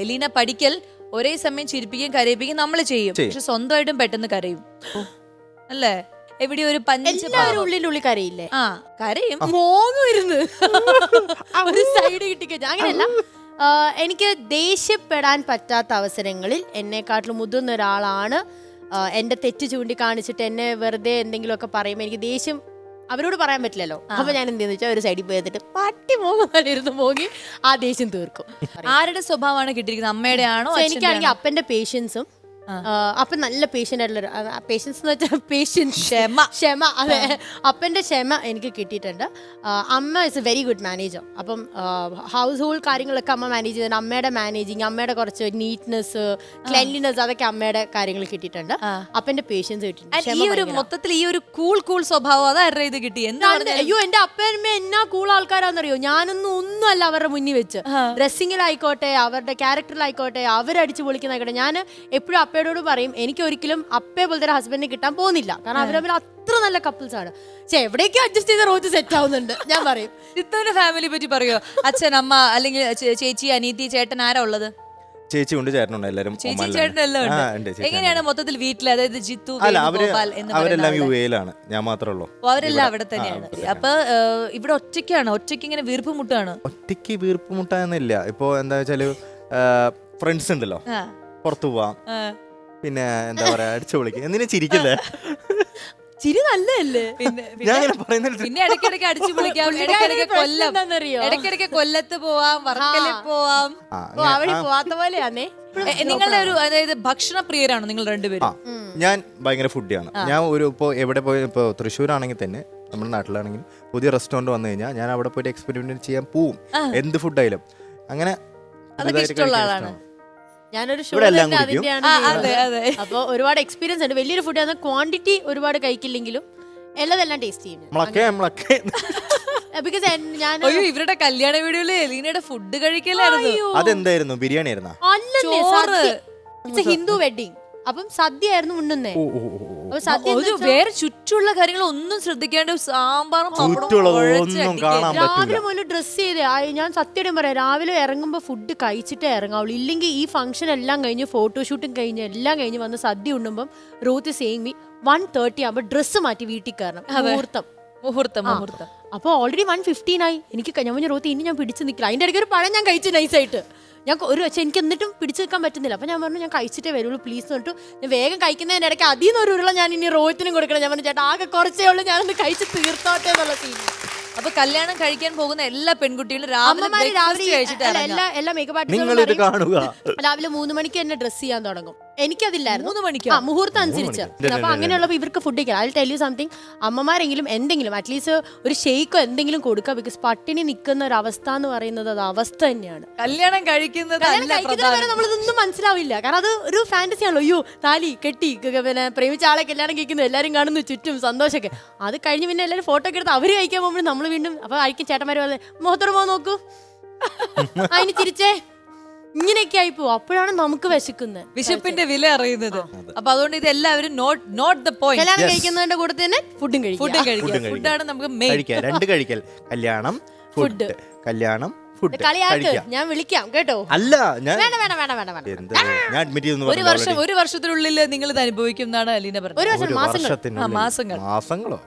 Elina പഠിക്കൽ ഒരേ സമയം ചിരിപ്പിക്കുകയും കരയിപ്പിക്കുകയും നമ്മൾ ചെയ്യും, പക്ഷെ സ്വന്തമായിട്ടും പെട്ടെന്ന് കരയും അല്ലേ? എവിടെ ഒരു എല്ലാവരും ഉള്ളിനുള്ളിൽ കരയില്ലേ? ആ കരയും, മോങ്ങുവരുന്നു ഒരു സൈഡ് കിട്ടിക്ക. അങ്ങനെയല്ല, എനിക്ക് ദേഷ്യപ്പെടാൻ പറ്റാത്ത അവസരങ്ങളിൽ എന്നെക്കാട്ടിലും മുതിർന്ന ഒരാളാണ് എന്റെ തെറ്റ് ചൂണ്ടിക്കാണിച്ചിട്ട് എന്നെ വെറുതെ എന്തെങ്കിലുമൊക്കെ പറയുമ്പോൾ എനിക്ക് ദേഷ്യം അവരോട് പറയാൻ പറ്റില്ലല്ലോ. അപ്പൊ ഞാൻ എന്തെന്ന് വെച്ചാൽ ഒരു സൈഡിൽ പോയിട്ട് പട്ടി മോങ്ങുമായിരുന്നു, മോങ്ങി ആ ദേഷ്യം തീർക്കും. ആരുടെ സ്വഭാവമാണ് കിട്ടിയിരിക്കുന്നത്? അമ്മയുടെ ആണോ? എനിക്കാണെങ്കിൽ അപ്പന്റെ പേഷ്യൻസും, അപ്പൊ നല്ല പേഷ്യന്റ് ആയിട്ടുള്ള പേഷ്യൻസ് എന്ന് വെച്ചാൽ ക്ഷമ. അതെ, അപ്പന്റെ ക്ഷമ എനിക്ക് കിട്ടിയിട്ടുണ്ട്. അമ്മ is A very good manager. അപ്പം ഹൗസ് ഹോൾഡ് കാര്യങ്ങളൊക്കെ അമ്മ മാനേജ് ചെയ്തിട്ടുണ്ട്. അമ്മയുടെ മാനേജിങ്, അമ്മയുടെ കുറച്ച് നീറ്റ്നെസ്, ക്ലെൻലിനെസ്, അതൊക്കെ അമ്മയുടെ കാര്യങ്ങൾ കിട്ടിയിട്ടുണ്ട്. അപ്പന്റെ പേഷ്യൻസ് കിട്ടിയിട്ടുണ്ട്. മൊത്തത്തിൽ ഈ ഒരു കൂൾ സ്വഭാവം അതാരുടെ ഇത് കിട്ടി? അയ്യോ, എന്റെ അപ്പനമ്മ എന്നാ കൂൾ ആൾക്കാരാന്നറിയോ? ഒന്നും അല്ല അവരുടെ മുന്നിൽ വെച്ച്. ഡ്രസ്സിങ്ങിലായിക്കോട്ടെ, അവരുടെ ക്യാരക്ടറിലായിക്കോട്ടെ, അവരടിച്ചു പൊളിക്കുന്നതായിക്കോട്ടെ. ഞാൻ എപ്പോഴും അപ്പയോട് പറയും, എനിക്ക് ഒരിക്കലും അപ്പയെ പോലത്തെ ഹസ്ബൻഡിനെ കിട്ടാൻ പോകുന്നില്ല, കാരണം അവർ തമ്മിൽ അത്ര നല്ല കപ്പിൾസ് ആണ്. പക്ഷെ എവിടേക്കും അഡ്ജസ്റ്റ് ചെയ്ത റോജ് സെറ്റ് ആവുന്നുണ്ട്. ഞാൻ പറയും, ചിത്തുവിന്റെ ഫാമിലി പറ്റി പറയോ? അച്ഛൻ, അമ്മ, അല്ലെങ്കിൽ ചേച്ചി, അനീതി, ചേട്ടൻ, ആരാ ഉള്ളത്? ചേച്ചി ഉണ്ട്, ചേട്ടനുണ്ട്, എല്ലാരും. ചേച്ചി ചേട്ടൻ എല്ലാം ഉണ്ട്. എങ്ങനെയാണ് മൊത്തത്തിൽ വീട്ടിൽ? അതായത് ജിത്തു, അവരെല്ലാം യുഎയിലാണ്, ഞാൻ മാത്രമേ ഉള്ളൂ. അവരെല്ലാം അവിടെ തന്നെയാണ്. അപ്പൊ ഇവിടെ ഒറ്റയ്ക്ക് ഇങ്ങനെ വീർപ്പ് മുട്ടാണ്? ഒറ്റയ്ക്ക് വീർപ്പ് മുട്ടാന്നില്ല. ഇപ്പൊ എന്താ വെച്ചാല് ഫ്രണ്ട്സ് ഉണ്ടല്ലോ, പുറത്തു പോവാം, പിന്നെ എന്താ പറയാ, അടിച്ചു പൊളിക്കും. എന്തിനാ ചിരിക്കല്ലേ? ചിരി നല്ലതല്ലേ? പിന്നെ ഇടയ്ക്കിടയ്ക്ക് അടിച്ചു പൊളിക്കാം, ഇടയ്ക്കിടയ്ക്ക് കൊല്ലത്ത് പോവാം, വർക്കലിൽ പോവാം. പോവാത്ത പോലെയാന്നേ. നിങ്ങളുടെ ഒരു, അതായത് ഭക്ഷണ പ്രിയരാണോ നിങ്ങൾ രണ്ടുപേരും? ഞാൻ ഭയങ്കര ഫുഡിയാണ്. ഞാൻ ഇപ്പോൾ എവിടെ പോയി, ഇപ്പോൾ തൃശ്ശൂരാണെങ്കിൽ തന്നെ, നമ്മുടെ നാട്ടിലാണെങ്കിൽ പുതിയ റെസ്റ്റോറൻറ്റ് വന്നു കഴിഞ്ഞാൽ ഞാൻ അവിടെ പോയിട്ട് എക്സ്പെരിമെന്റ് ചെയ്യാൻ പോവും, എന്ത് ഫുഡായാലും. അങ്ങനെ ഇഷ്ടമുള്ള ആളാണ്. ഞാനൊരു ഷോ അപ്പൊ ഒരുപാട് എക്സ്പീരിയൻസ് ഉണ്ട്. വലിയൊരു ഫുഡ് ആണ്, ക്വാണ്ടിറ്റി ഒരുപാട് കഴിക്കില്ലെങ്കിലും എല്ലാം ടേസ്റ്റ് ചെയ്യും. ഇവരുടെ കല്യാണ വീഡിയോയില് എലീനയുടെ ഫുഡ് കഴിക്കലായിരുന്നു. അതെന്തായിരുന്നു? ബിരിയാണി ആയിരുന്നോ? ഹിന്ദു വെഡിങ്, അപ്പം സദ്യ ആയിരുന്നു ഉണ്ണുന്നേ. വേറെ ചുറ്റുള്ള കാര്യങ്ങൾ ഒന്നും ശ്രദ്ധിക്കാണ്ട് സാമ്പാറും രാവിലെ മുതൽ ഡ്രസ് ചെയ്ത് ഞാൻ സത്യം പറയാം, രാവിലെ ഇറങ്ങുമ്പോ ഫുഡ് കഴിച്ചിട്ടേ ഇറങ്ങാവുള്ളൂ. ഇല്ലെങ്കിൽ ഈ ഫംഗ്ഷൻ എല്ലാം കഴിഞ്ഞ്, ഫോട്ടോഷൂട്ടും കഴിഞ്ഞ്, എല്ലാം കഴിഞ്ഞ് വന്ന് സദ്യ ഉണ്ണുമ്പം റൂത്ത് സെയിം 1:30 ആകുമ്പോ ഡ്രസ്സ് മാറ്റി വീട്ടിൽ കയറണം. മുഹൂർത്തം. അപ്പൊ ഓൾറെഡി 1:15 ആയി. എനിക്ക് ഞാൻ റൂത്ത് ഇനി ഞാൻ പിടിച്ചു നിൽക്കില്ല. അതിന്റെ ഇടയ്ക്ക് ഒരു പഴം ഞാൻ കഴിച്ചു നൈസായിട്ട്. ഞാൻ പക്ഷെ എനിക്ക് എന്നിട്ടും പിടിച്ചു നിൽക്കാൻ പറ്റുന്നില്ല. അപ്പൊ ഞാൻ പറഞ്ഞു, ഞാൻ കഴിച്ചിട്ടേ വരുള്ളൂ പ്ലീസ് എന്നിട്ട്. ഞാൻ വേഗം കഴിക്കുന്നതിന്റെ ഇടയ്ക്ക് അതിൽ നിന്ന് ഒരു ഉരുള ഞാൻ ഇനി റോഹിത്തിനും കൊടുക്കണം. ഞാൻ പറഞ്ഞു, ചേട്ടാ ആകെ കുറച്ചേ ഉള്ളൂ, ഞാനൊന്ന് കഴിച്ച് തീർത്തോട്ടെ എന്നുള്ള സീൻ. അപ്പൊ കല്യാണം കഴിക്കാൻ പോകുന്ന എല്ലാ പെൺകുട്ടികളും രാവിലെ എല്ലാ മേക്കപ്പ് ആർട്ടിസ്റ്റുകളും രാവിലെ 3 മണിക്ക് തന്നെ ഡ്രസ് ചെയ്യാൻ തുടങ്ങും. എനിക്കതില്ലായിരുന്നു. 3 മണിക്ക് മുഹൂർത്തം അനുസരിച്ച്. അപ്പൊ അങ്ങനെയുള്ളപ്പോ ഇവർക്ക് ഫുഡ് കഴിക്കാം. അതിൽ ടെൽ യു സംതിങ്, അമ്മമാരെങ്കിലും എന്തെങ്കിലും അറ്റ്ലീസ്റ്റ് ഒരു ഷെയ്ക്കോ എന്തെങ്കിലും കൊടുക്കുക. ബിക്കോസ് പട്ടിണി നിൽക്കുന്ന ഒരു അവസ്ഥ എന്ന് പറയുന്നത് അത് അവസ്ഥ തന്നെയാണ്. കല്യാണം കഴിക്കുന്നത് നമ്മളിതൊന്നും മനസ്സിലാവില്ല, കാരണം അത് ഒരു ഫാന്റസി ആണല്ലോ. അയ്യോ താലി കെട്ടി, പിന്നെ പ്രേമിച്ച ആളെ കല്യാണം കഴിക്കുന്നു, എല്ലാരും കാണുന്നു, ചുറ്റും സന്തോഷമൊക്കെ. അത് കഴിഞ്ഞ് പിന്നെ എല്ലാവരും ഫോട്ടോ ഒക്കെ എടുത്ത് അവര് കഴിക്കാൻ പോകുമ്പോൾ നമ്മൾ വീണ്ടും അപ്പൊ ആയിരിക്കും ചേട്ടന്മാര് പറഞ്ഞത്, മുഖത്തോട് നോക്കൂ, അതിന് ചിരിച്ചേ, ഇങ്ങനെയൊക്കെ ആയിപ്പോ. അപ്പോഴാണ് നമുക്ക് വിശപ്പിന്റെ വില അറിയുന്നത്. അപ്പൊ അതുകൊണ്ട് ഇത് എല്ലാവരും നോട്ട് ദ പോയിന്റ്. കല്യാണം കഴിക്കുന്നതിന്റെ കൂടെ തന്നെ ഫുഡും കഴിക്കുക. ഫുഡാണ് നമുക്ക് മെയിൻ. രണ്ട് കഴിക്കൽ, കല്യാണം ഫുഡ്, കല്യാണം ഫുഡ്. കളിയാക്ക്, ഞാൻ വിളിക്കാം കേട്ടോ. അല്ല, ഞാൻ ഒരു വർഷത്തിനുള്ളിൽ നിങ്ങൾ ഇത് അനുഭവിക്കും എന്നാണ് അലീന പറഞ്ഞത്. ഒരു വർഷം, മാസങ്ങളോ.